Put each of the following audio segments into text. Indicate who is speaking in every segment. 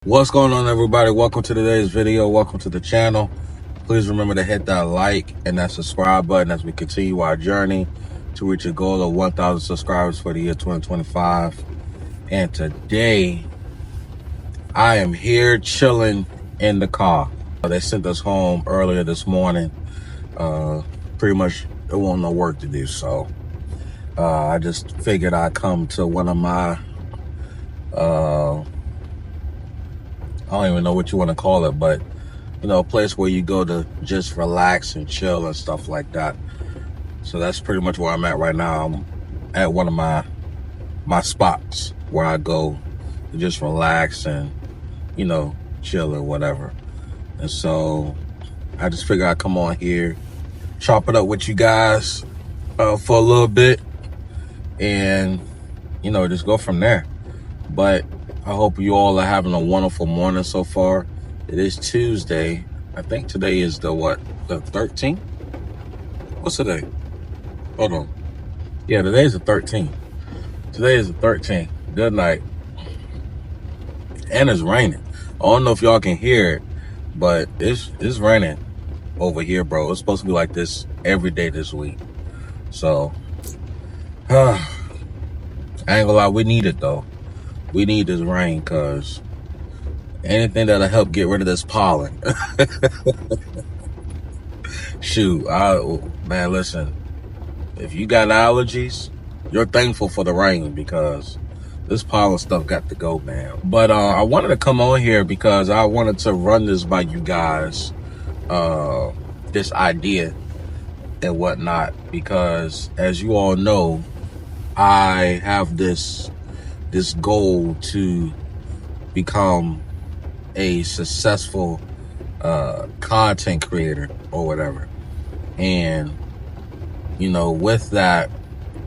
Speaker 1: What's going on, everybody? Welcome to today's video. Welcome to the channel. Please remember to hit that like and that subscribe button as we continue our journey to reach a goal of 1,000 subscribers for the year 2025. And today, I am here chilling in the car. They sent us home earlier this morning. Pretty much, there wasn't no work to do, so I just figured I'd come to one of my I don't even know what you want to call it, but a place where you go to just relax and chill and stuff like that. So that's pretty much where I'm at right now. I'm at one of my spots where I go to just relax and chill or whatever. And so I just figured I'd come on here, chop it up with you guys for a little bit, and just go from there. But I hope you all are having a wonderful morning so far. It is Tuesday. I think today is the 13th? What's today? Hold on. Yeah, today is the 13th. Today is the 13th. Good night. And it's raining. I don't know if y'all can hear it, but it's raining over here, bro. It's supposed to be like this every day this week. So, I ain't gonna lie, we need it though. We need this rain, because anything that'll help get rid of this pollen. Shoot, man, listen. If you got allergies, you're thankful for the rain, because this pollen stuff got to go, man. But I wanted to come on here because I wanted to run this by you guys, this idea and whatnot, because as you all know, I have this goal to become a successful content creator or whatever. And with that,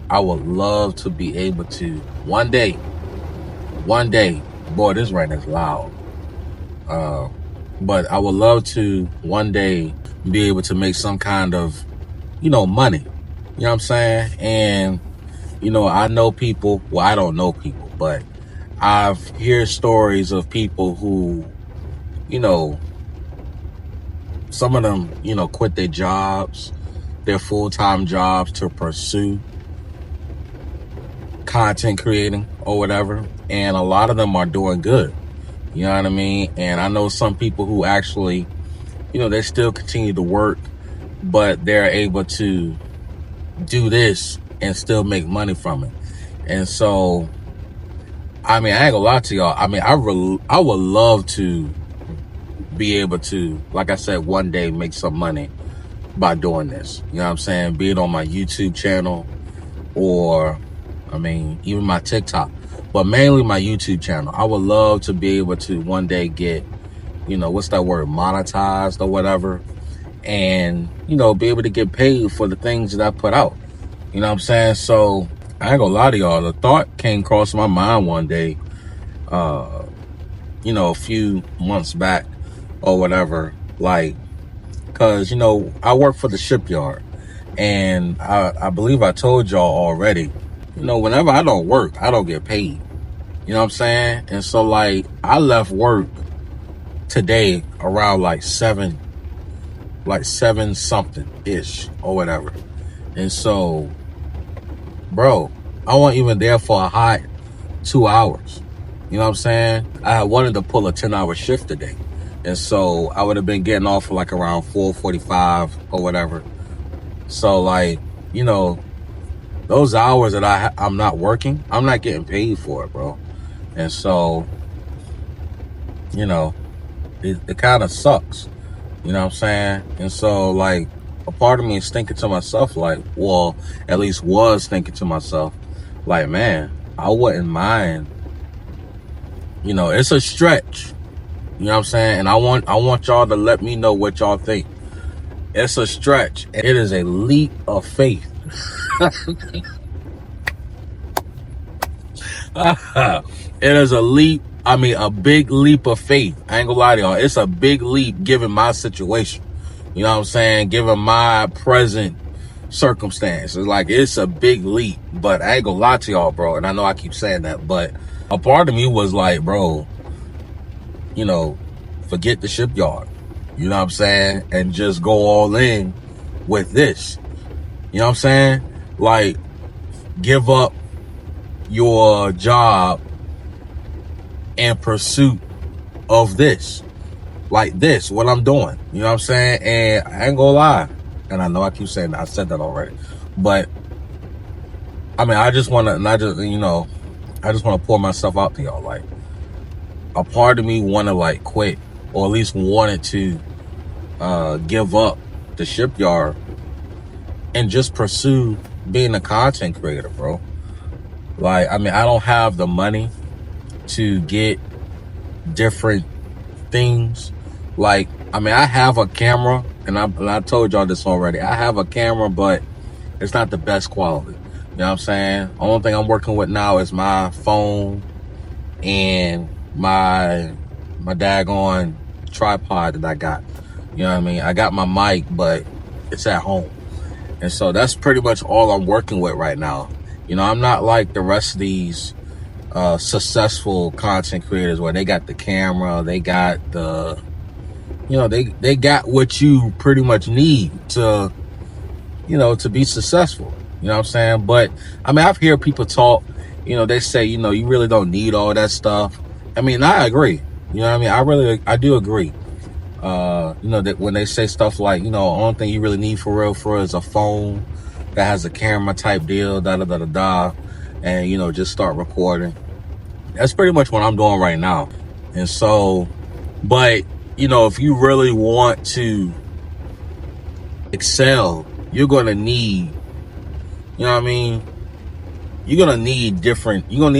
Speaker 1: I would love to be able to one day, boy, this rain is loud, but I would love to one day be able to make some kind of money, you know what I'm saying? And I know people, well, I don't know people, but I've heard stories of people who, some of them, quit their jobs, their full-time jobs, to pursue content creating or whatever. And a lot of them are doing good. You know what I mean? And I know some people who actually, they still continue to work, but they're able to do this and still make money from it. And so, I ain't gonna lie to y'all. I would love to be able to, like I said, one day make some money by doing this. You know what I'm saying? Be it on my YouTube channel or, even my TikTok, but mainly my YouTube channel. I would love to be able to one day get, what's that word, monetized or whatever, and, be able to get paid for the things that I put out. You know what I'm saying? So I ain't gonna lie to y'all. The thought came across my mind one day, a few months back or whatever, like, cause, I work for the shipyard, and I believe I told y'all already, whenever I don't work, I don't get paid. You know what I'm saying? And so, like, I left work today around like 7 something ish or whatever. And so, bro, I wasn't even there for a hot 2 hours. You know what I'm saying? I wanted to pull a 10-hour shift today. And so I would have been getting off like around 4:45 or whatever. So, like, those hours that I'm not working, I'm not getting paid for it, bro. And so, it kind of sucks. You know what I'm saying? And so, like, a part of me is thinking to myself, like, well, at least was thinking to myself, like, man, I wouldn't mind. It's a stretch. You know what I'm saying? And I want y'all to let me know what y'all think. It's a stretch. It is a leap of faith. It is a leap. A big leap of faith. I ain't gonna lie to y'all. It's a big leap given my situation. You know what I'm saying? Given my present circumstances, like, it's a big leap. But I ain't gonna lie to y'all, bro. And I know I keep saying that, but a part of me was like, bro, you know, forget the shipyard, you know what I'm saying? And just go all in with this, you know what I'm saying? Like, give up your job in pursuit of this, like this, what I'm doing, you know what I'm saying? And I ain't gonna lie, and I know I keep saying that, I said that already, but I mean, I just want to, and I just, you know, I just want to pour myself out to y'all. Like, a part of me want to like quit, or at least wanted to give up the shipyard and just pursue being a content creator, bro. Like, I mean, I don't have the money to get different things. Like, I mean, I have a camera, and I told y'all this already. I have a camera, but it's not the best quality. You know what I'm saying? Only thing I'm working with now is my phone and my daggone tripod that I got. You know what I mean? I got my mic, but it's at home. And so that's pretty much all I'm working with right now. You know, I'm not like the rest of these successful content creators where they got the camera, they got the, you know, they got what you pretty much need to, you know, to be successful. You know what I'm saying? But I mean, I've heard people talk, you know, they say, you know, you really don't need all that stuff. I mean, I agree. You know what I mean? I do agree. You know, that when they say stuff like, you know, the only thing you really need for real is a phone that has a camera type deal, and, you know, just start recording. That's pretty much what I'm doing right now. And so, but, you know, if you really want to excel, you're going to need, you know what I mean? You're going to need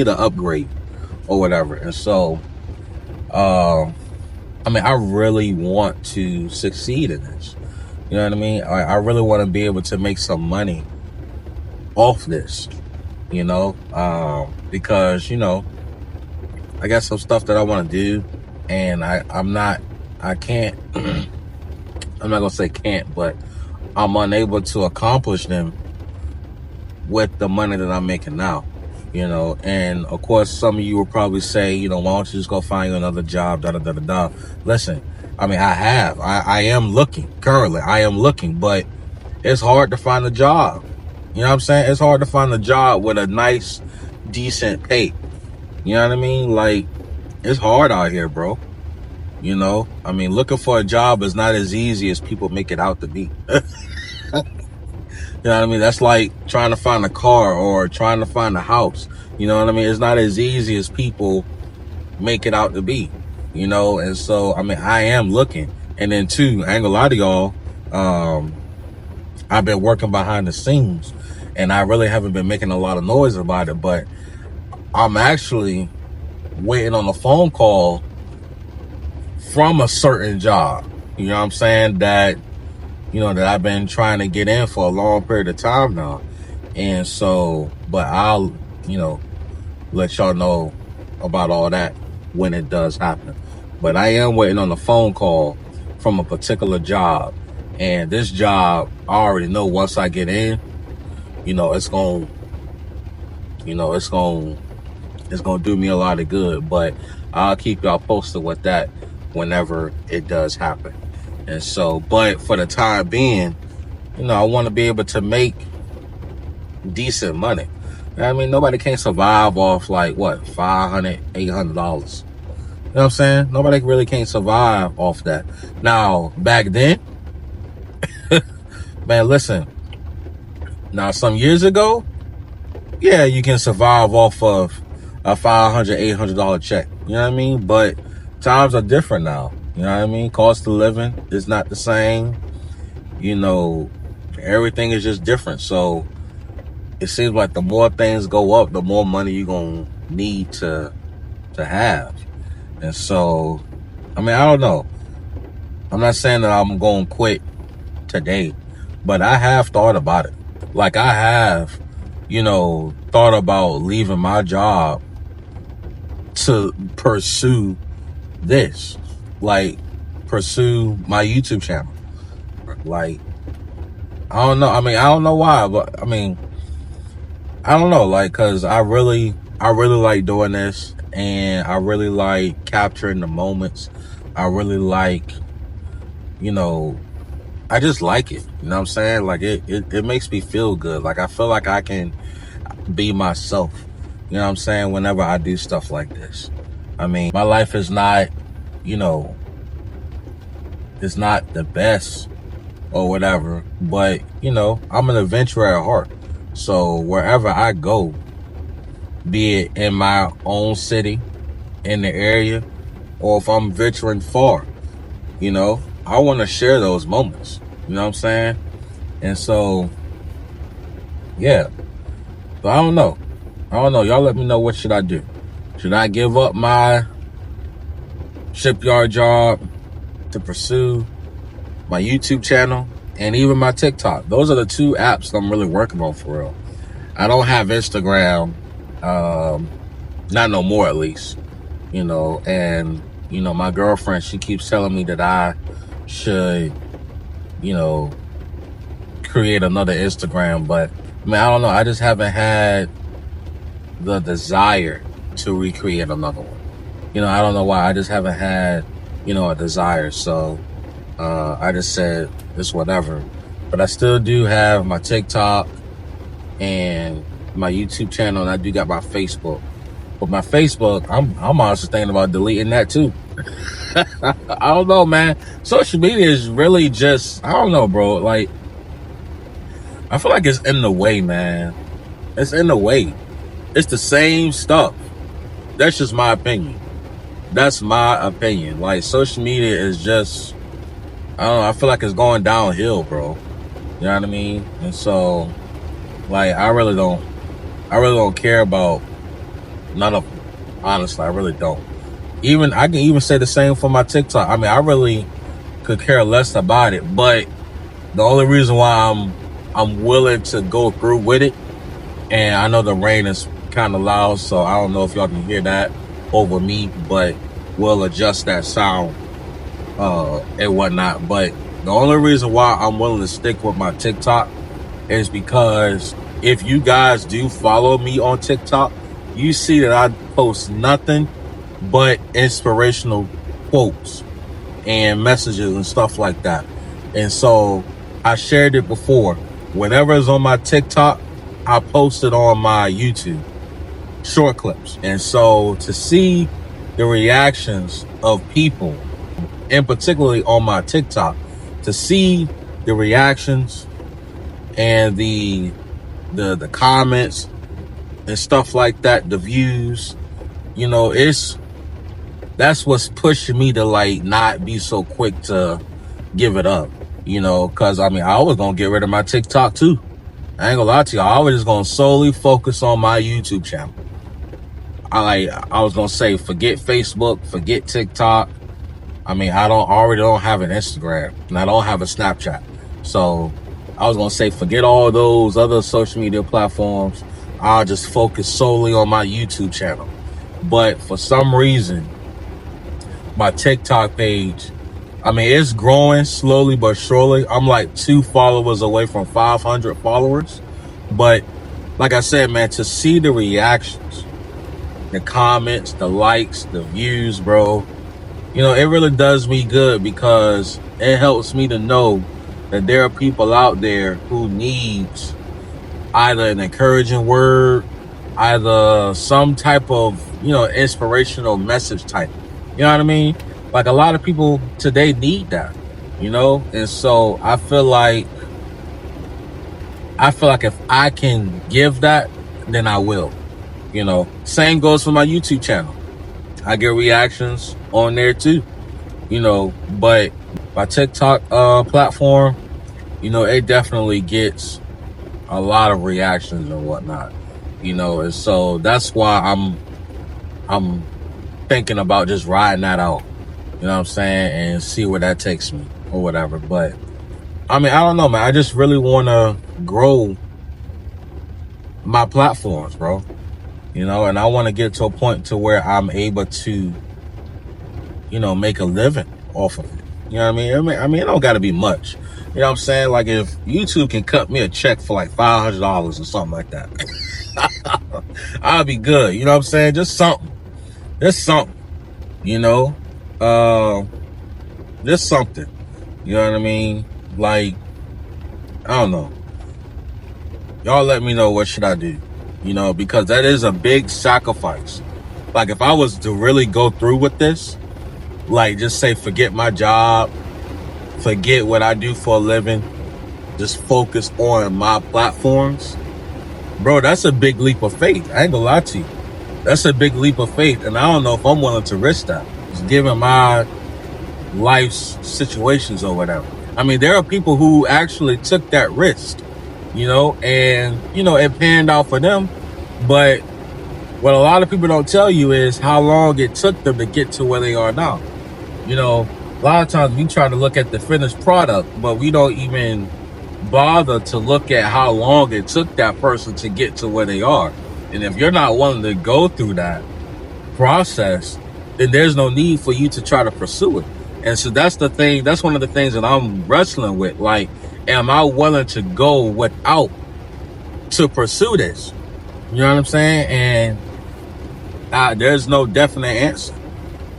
Speaker 1: an upgrade or whatever. And so, I mean, I really want to succeed in this. You know what I mean? I really want to be able to make some money off this, you know, because, you know, I got some stuff that I want to do, and I'm not going to say can't, but I'm unable to accomplish them with the money that I'm making now, you know. And of course, some of you will probably say, you know, why don't you just go find you another job, Listen, I mean, I am looking currently, but it's hard to find a job. You know what I'm saying? It's hard to find a job with a nice, decent pay. You know what I mean? Like, it's hard out here, bro. You know, I mean, looking for a job is not as easy as people make it out to be. You know what I mean? That's like trying to find a car or trying to find a house. You know what I mean? It's not as easy as people make it out to be, you know? And so, I mean, I am looking. And then two, I ain't gonna lie to y'all, I've been working behind the scenes, and I really haven't been making a lot of noise about it, but I'm actually waiting on a phone call from a certain job, you know what I'm saying, that, you know, that I've been trying to get in for a long period of time now. And so, but I'll, you know, let y'all know about all that when it does happen. But I am waiting on a phone call from a particular job. And this job, I already know once I get in, you know, it's going to do me a lot of good. But I'll keep y'all posted with that whenever it does happen. And so, but for the time being, you know, I want to be able to make decent money. I mean, nobody can survive off like what, $500, $800. You know what I'm saying? Nobody really can't survive off that. Now, back then, man, listen. Now, some years ago, yeah, you can survive off of a $500, $800 check. You know what I mean? But times are different now. You know what I mean? Cost of living is not the same. You know, everything is just different. So it seems like the more things go up, the more money you're going to need to have. And so, I mean, I don't know. I'm not saying that I'm going to quit today, but I have thought about it. Like, I have, you know, thought about leaving my job to pursue this. Like, pursue my YouTube channel. Like, I don't know. I mean, I don't know why, but I mean, I don't know. Like, cause I really I really like doing this, and I really like capturing the moments. I really like, you know, I just like it. You know what I'm saying? Like it makes me feel good. Like I feel like I can be myself. You know what I'm saying? Whenever I do stuff like this. I mean, my life is not, you know, it's not the best or whatever, but you know, I'm an adventurer at heart. So wherever I go, be it in my own city, in the area, or if I'm venturing far, you know, I want to share those moments. You know what I'm saying? And so, yeah. So I don't know. Y'all let me know, what should I do? Should I give up my shipyard job to pursue my YouTube channel and even my TikTok? Those are the two apps that I'm really working on for real. I don't have Instagram, not no more at least, you know, and, you know, my girlfriend, she keeps telling me that I should, you know, create another Instagram, but I mean, I don't know. I just haven't had the desire to recreate another one. You know, I don't know why. I just haven't had, you know, a desire. So I just said it's whatever. But I still do have my TikTok and my YouTube channel, and I do got my Facebook. But my Facebook, I'm honestly thinking about deleting that too. I don't know, man. Social media is really just, I don't know, bro. Like, I feel like it's in the way, man. It's in the way. It's the same stuff. That's just my opinion. That's my opinion. Like, social media is just, I don't know, I feel like it's going downhill, bro. You know what I mean? And so, like, I really don't care about none of them. Honestly, I really don't. I can even say the same for my TikTok. I mean, I really could care less about it, but the only reason why I'm willing to go through with it, and I know the rain is kind of loud, so I don't know if y'all can hear that over me, but we'll adjust that sound and whatnot. But the only reason why I'm willing to stick with my TikTok is because if you guys do follow me on TikTok, you see that I post nothing but inspirational quotes and messages and stuff like that. And so I shared it before. Whenever it's on my TikTok, I post it on my YouTube, short clips. And so to see the reactions of people, and particularly on my TikTok, to see the reactions and the comments and stuff like that, the views, you know, that's what's pushing me to like not be so quick to give it up, you know, because I mean, I was gonna get rid of my TikTok too. I ain't gonna lie to you. I was just gonna solely focus on my YouTube channel. I was gonna say, forget Facebook, forget TikTok. I mean, I already don't have an Instagram, and I don't have a Snapchat. So I was gonna say, forget all those other social media platforms. I'll just focus solely on my YouTube channel. But for some reason, my TikTok page, I mean, it's growing slowly but surely. I'm like 2 followers away from 500 followers. But like I said, man, to see the reactions, the comments, the likes, the views, bro, you know, it really does me good, because it helps me to know that there are people out there who needs either an encouraging word, either some type of, you know, inspirational message type. You know what I mean? Like, a lot of people today need that, you know? And so I feel like if I can give that, then I will, you know? Same goes for my YouTube channel. I get reactions on there too, you know, but my TikTok platform, you know, it definitely gets a lot of reactions and whatnot, you know? And so that's why I'm thinking about just riding that out, you know what I'm saying, and see where that takes me or whatever. But I mean, I don't know, man. I just really want to grow my platforms, bro, you know, and I want to get to a point to where I'm able to, you know, make a living off of it. You know what I mean, it don't got to be much. You know what I'm saying? Like, if YouTube can cut me a check for like $500 or something like that, I'll be good. You know what I'm saying? Just something. Just something. You know? Just something. You know what I mean? Like, I don't know. Y'all let me know what should I do. You know, because that is a big sacrifice. Like, if I was to really go through with this, like, just say, forget my job, forget what I do for a living, just focus on my platforms, bro, that's a big leap of faith. I ain't gonna lie to you. That's a big leap of faith. And I don't know if I'm willing to risk that, just given my life's situations or whatever. I mean, there are people who actually took that risk, you know, and, you know, it panned out for them. But what a lot of people don't tell you is how long it took them to get to where they are now. You know, a lot of times we try to look at the finished product, but we don't even bother to look at how long it took that person to get to where they are. And if you're not willing to go through that process, then there's no need for you to try to pursue it. And so that's the thing. That's one of the things that I'm wrestling with. Like, am I willing to go without to pursue this? You know what I'm saying? And there's no definite answer.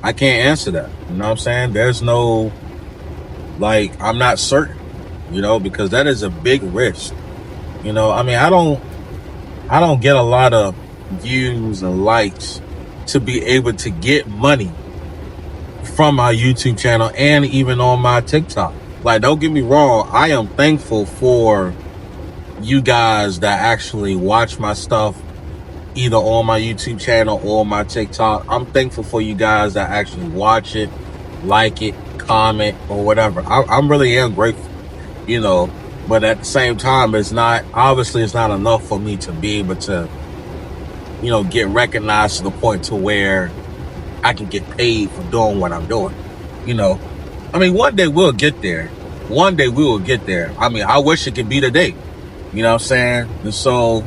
Speaker 1: I can't answer that. You know what I'm saying? There's no, like, I'm not certain, you know, because that is a big risk. You know, I mean, I don't get a lot of views and likes to be able to get money from my YouTube channel and even on my TikTok. Like, don't get me wrong, I am thankful for you guys that actually watch my stuff either on my YouTube channel or my TikTok. I'm thankful for you guys that actually watch it, like it, comment, or whatever. I really am grateful, you know, but at the same time, it's not enough for me to be able to, you know, get recognized to the point to where I can get paid for doing what I'm doing. You know, I mean, one day we'll get there. One day we will get there. I mean, I wish it could be today. You know what I'm saying? And so,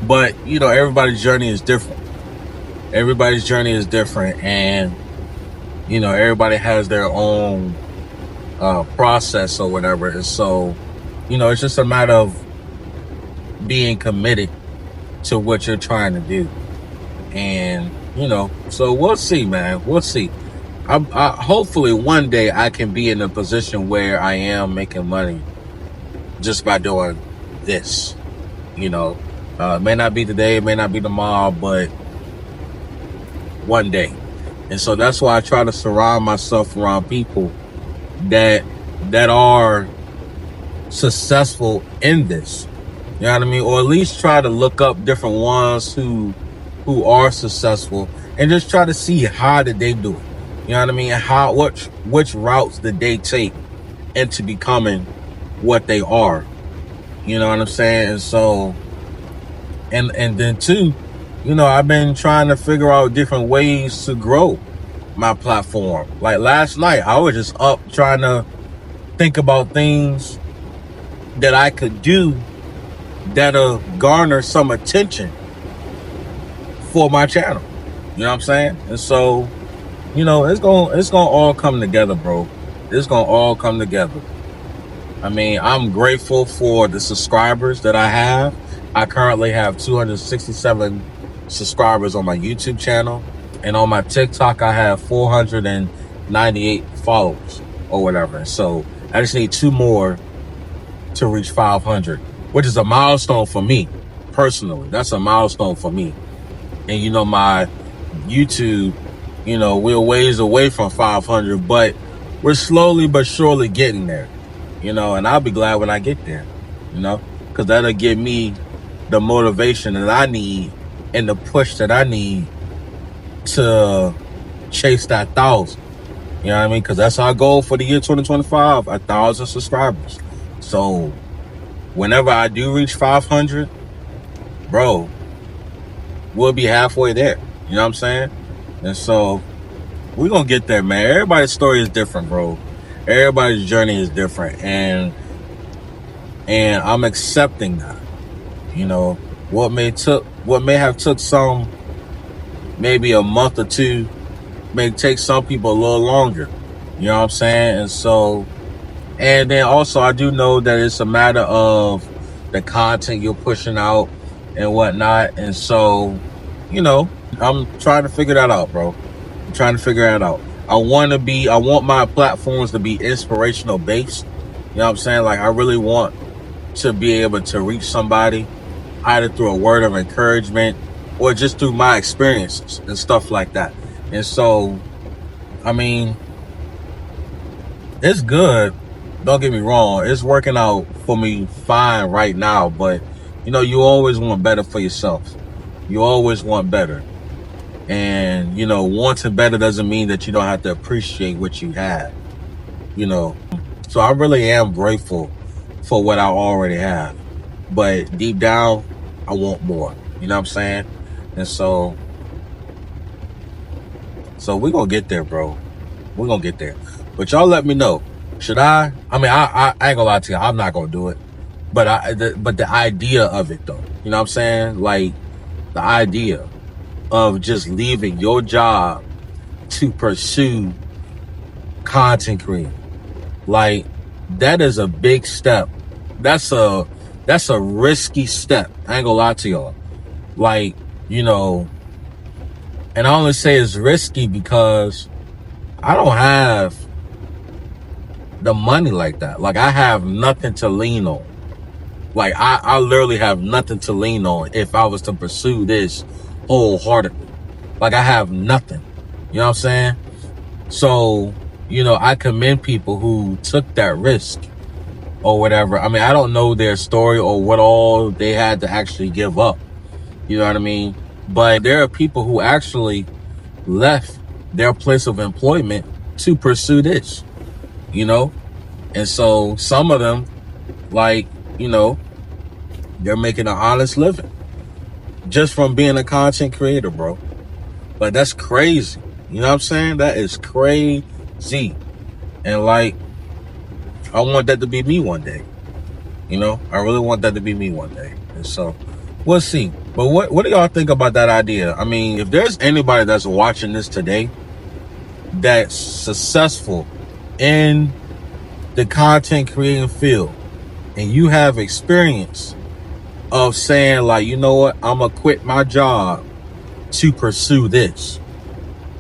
Speaker 1: but, you know, everybody's journey is different. Everybody's journey is different. And, you know, everybody has their own process or whatever. And so, you know, it's just a matter of being committed to what you're trying to do. And, you know, so we'll see, man. We'll see. I hopefully one day I can be in a position where I am making money just by doing this. You know, it may not be today, it may not be tomorrow, but one day. And so that's why I try to surround myself around people that are successful in this. You know what I mean? Or at least try to look up different ones who are successful and just try to see how did they do it. You know what I mean? Which routes did they take into becoming what they are? You know what I'm saying? And so, and then too, you know, I've been trying to figure out different ways to grow my platform. Like last night, I was just up trying to think about things that I could do that'll garner some attention for my channel. You know what I'm saying? And so, you know, it's gonna all come together, bro. It's gonna all come together. I mean, I'm grateful for the subscribers that I have. I currently have 267 subscribers on my YouTube channel. And on my TikTok, I have 498 followers or whatever. So I just need 2 more to reach 500, which is a milestone for me personally. That's a milestone for me. And, you know, my YouTube, you know, we're ways away from 500, but we're slowly but surely getting there, you know, and I'll be glad when I get there, you know, because that'll give me the motivation that I need and the push that I need to chase that 1,000. You know what I mean? Because that's our goal for the year 2025, 1,000 subscribers. So whenever I do reach 500, bro, we'll be halfway there. You know what I'm saying? And so we're going to get there, man. Everybody's story is different, bro. Everybody's journey is different. And I'm accepting that. You know, what may have took some, maybe a month or two, may take some people a little longer. You know what I'm saying? And so, and then also I do know that it's a matter of the content you're pushing out and whatnot. And so, I'm trying to figure that out, bro. I'm trying to figure that out. I want my platforms to be inspirational based. You know what I'm saying? Like, I really want to be able to reach somebody either through a word of encouragement or just through my experiences and stuff like that. And so, I mean, it's good. Don't get me wrong. It's working out for me fine right now, but you always want better for yourself. You always want better. And, wanting better doesn't mean that you don't have to appreciate what you have, So I really am grateful for what I already have. But deep down, I want more. You know what I'm saying? And so we're going to get there, bro. We're going to get there. But y'all let me know. Should I? I mean, I ain't going to lie to you. I'm not going to do it. But the idea of it, though. You know what I'm saying? Like, the idea of just leaving your job to pursue content creating. Like, that is a big step. That's a risky step. I ain't gonna lie to y'all. Like, and I only say it's risky because I don't have the money like that. Like, I have nothing to lean on. Like, I literally have nothing to lean on if I was to pursue this wholeheartedly. Like, I have nothing. You know what I'm saying? So, I commend people who took that risk or whatever. I mean, I don't know their story or what all they had to actually give up. You know what I mean? But there are people who actually left their place of employment to pursue this, And so some of them, like, they're making an honest living just from being a content creator, bro. But that's crazy. You know what I'm saying? That is crazy. And like, I want that to be me one day. I really want that to be me one day. And so we'll see. But what do y'all think about that idea? I mean, if there's anybody that's watching this today that's successful in the content creating field and you have experience of saying, like, you know what, I'm gonna quit my job to pursue this,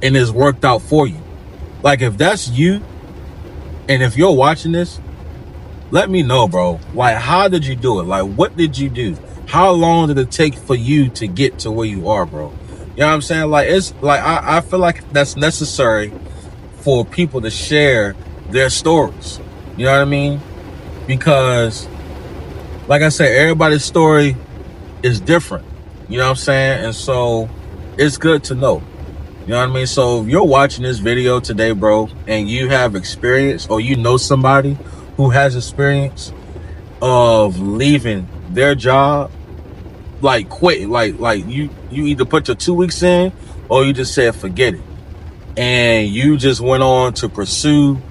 Speaker 1: and it's worked out for you. Like, if that's you, and if you're watching this, let me know, bro. Like, how did you do it? Like, what did you do? How long did it take for you to get to where you are, bro? You know what I'm saying? Like, it's like, I feel like that's necessary for people to share their stories. You know what I mean? Because, like I said, everybody's story is different. You know what I'm saying? And so it's good to know. You know what I mean? So if you're watching this video today, bro, and you have experience, or you know somebody who has experience of leaving their job, like quitting, like you either put your 2 weeks in, or you just said forget it, and you just went on to pursue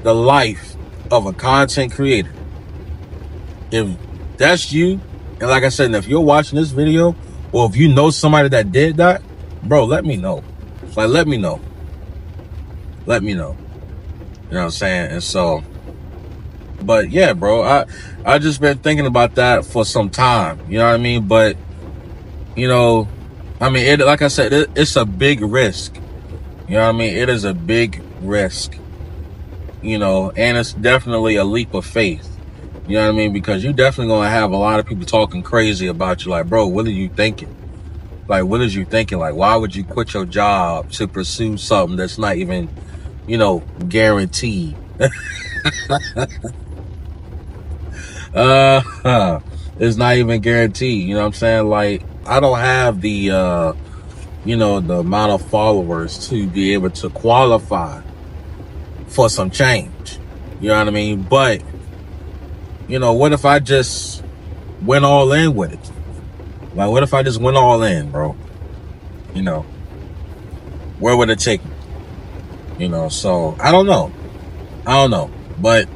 Speaker 1: the life of a content creator. If that's you, and like I said, if you're watching this video, or if you know somebody that did that, bro, let me know. Like, let me know. Let me know. You know what I'm saying? And so, but yeah, bro, I just been thinking about that for some time. You know what I mean? But, I mean, like I said, it's a big risk. You know what I mean? It is a big risk. And it's definitely a leap of faith. You know what I mean? Because you definitely going to have a lot of people talking crazy about you. Like, bro, what are you thinking? Like, what is you thinking? Like, why would you quit your job to pursue something that's not even, guaranteed? It's not even guaranteed. You know what I'm saying? Like, I don't have the, the amount of followers to be able to qualify for some change. You know what I mean? But, what if I just went all in with it? Like, what if I just went all in, bro? Where would it take me? So I don't know. But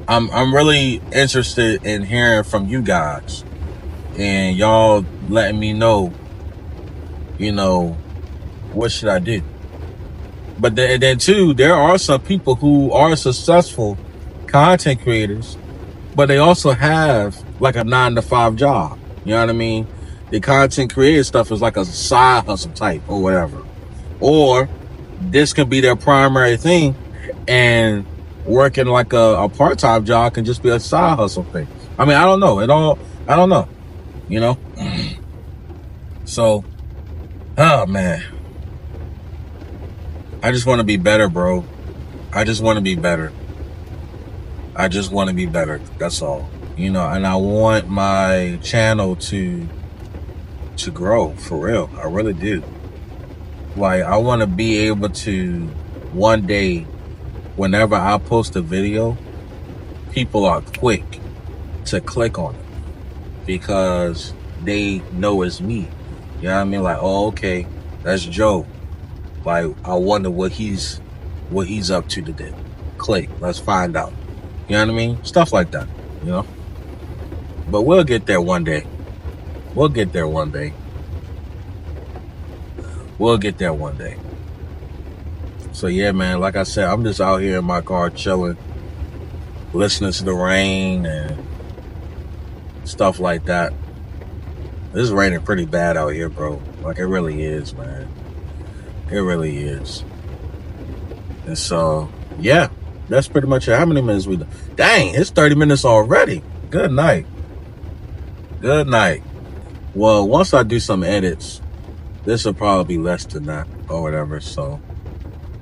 Speaker 1: I'm really interested in hearing from you guys, and y'all letting me know, what should I do? But then too, there are some people who are successful content creators, but they also have like a 9-to-5 job. You know what I mean? The content creator stuff is like a side hustle type or whatever. Or this could be their primary thing, and working like a part-time job can just be a side hustle thing. I mean, I don't know. I don't know. You know? So, oh man. I just want to be better, bro. I just want to be better. I just want to be better. That's all. You know, and I want my channel to grow, for real. I really do. Like, I want to be able to one day, whenever I post a video, people are quick to click on it because they know it's me. You know what I mean? Like, oh, okay, that's Joe. Like, I wonder what he's up to today. Click, let's find out. You know what I mean? Stuff like that, you know? But we'll get there one day. We'll get there one day. We'll get there one day. So yeah, man, like I said, I'm just out here in my car chilling, listening to the rain and stuff like that. It's raining pretty bad out here, bro. Like, it really is, man. It really is. And so, yeah, that's pretty much it. How many minutes we done? Dang, it's 30 minutes already. Good night. Good night. Well, once I do some edits, this will probably be less than that or whatever. So,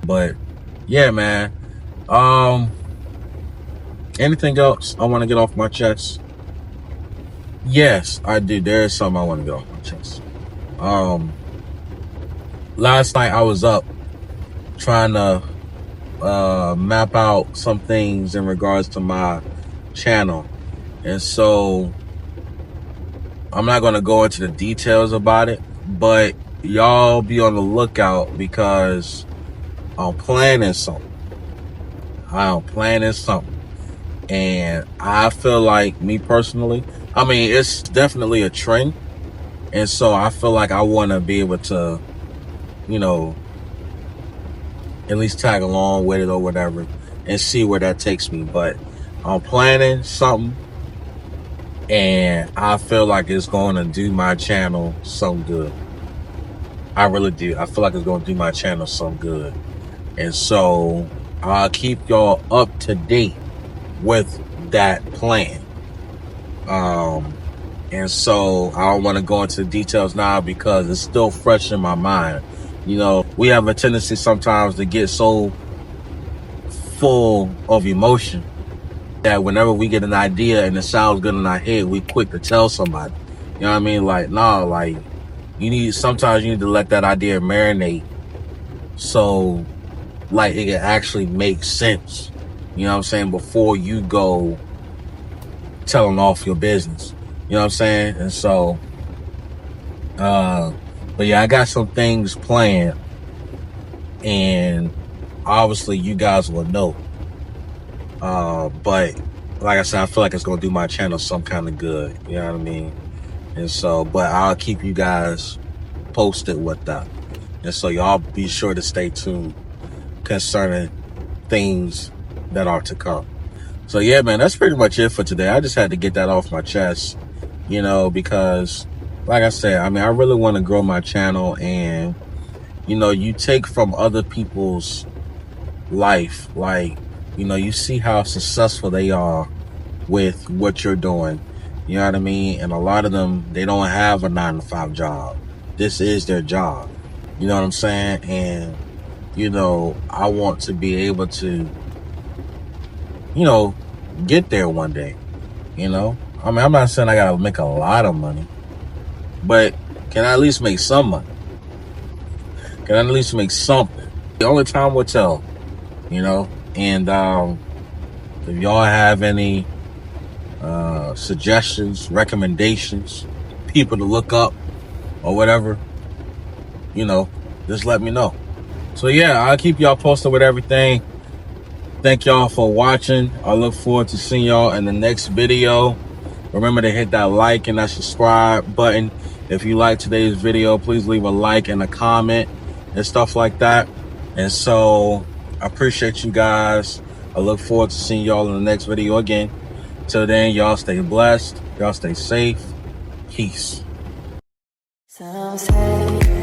Speaker 1: but yeah, man. Anything else I want to get off my chest? Yes, I do. There is something I want to get off my chest. Last night I was up trying to map out some things in regards to my channel, and so I'm not going to go into the details about it, but y'all be on the lookout because I'm planning something. And I feel like, me personally, I mean, it's definitely a trend, and so I feel like I want to be able to, you know, at least tag along with it or whatever and see where that takes me. But I'm planning something, and I feel like it's going to do my channel some good. I really do. I feel like it's going to do my channel some good. And so I'll keep y'all up to date with that plan. And so I don't want to go into the details now because it's still fresh in my mind. You know, we have a tendency sometimes to get so full of emotion that whenever we get an idea and it sounds good in our head, we quick to tell somebody. You know what I mean? Like, nah, like, sometimes you need to let that idea marinate so, like, it can actually make sense. You know what I'm saying? Before you go telling off your business. You know what I'm saying? And so, but yeah, I got some things planned, and obviously you guys will know. But like I said, I feel like it's going to do my channel some kind of good. You know what I mean? And so, but I'll keep you guys posted with that. And so y'all be sure to stay tuned concerning things that are to come. So yeah, man, that's pretty much it for today. I just had to get that off my chest, you know, because like I said, I mean, I really want to grow my channel, and, you know, you take from other people's life, like, you know, you see how successful they are with what you're doing. You know what I mean? And a lot of them, they don't have a 9-to-5 job. This is their job. You know what I'm saying? And, you know, I want to be able to, you know, get there one day. You know? I mean, I'm not saying I gotta make a lot of money, but can I at least make some money? Can I at least make something? The only time will tell, you know? And if y'all have any suggestions, recommendations, people to look up or whatever, you know, just let me know. So yeah, I'll keep y'all posted with everything. Thank y'all for watching. I look forward to seeing y'all in the next video. Remember to hit that like and that subscribe button. If you like today's video, please leave a like and a comment and stuff like that. And so I appreciate you guys. I look forward to seeing y'all in the next video again. Till then, y'all stay blessed. Y'all stay safe. Peace.
Speaker 2: Some say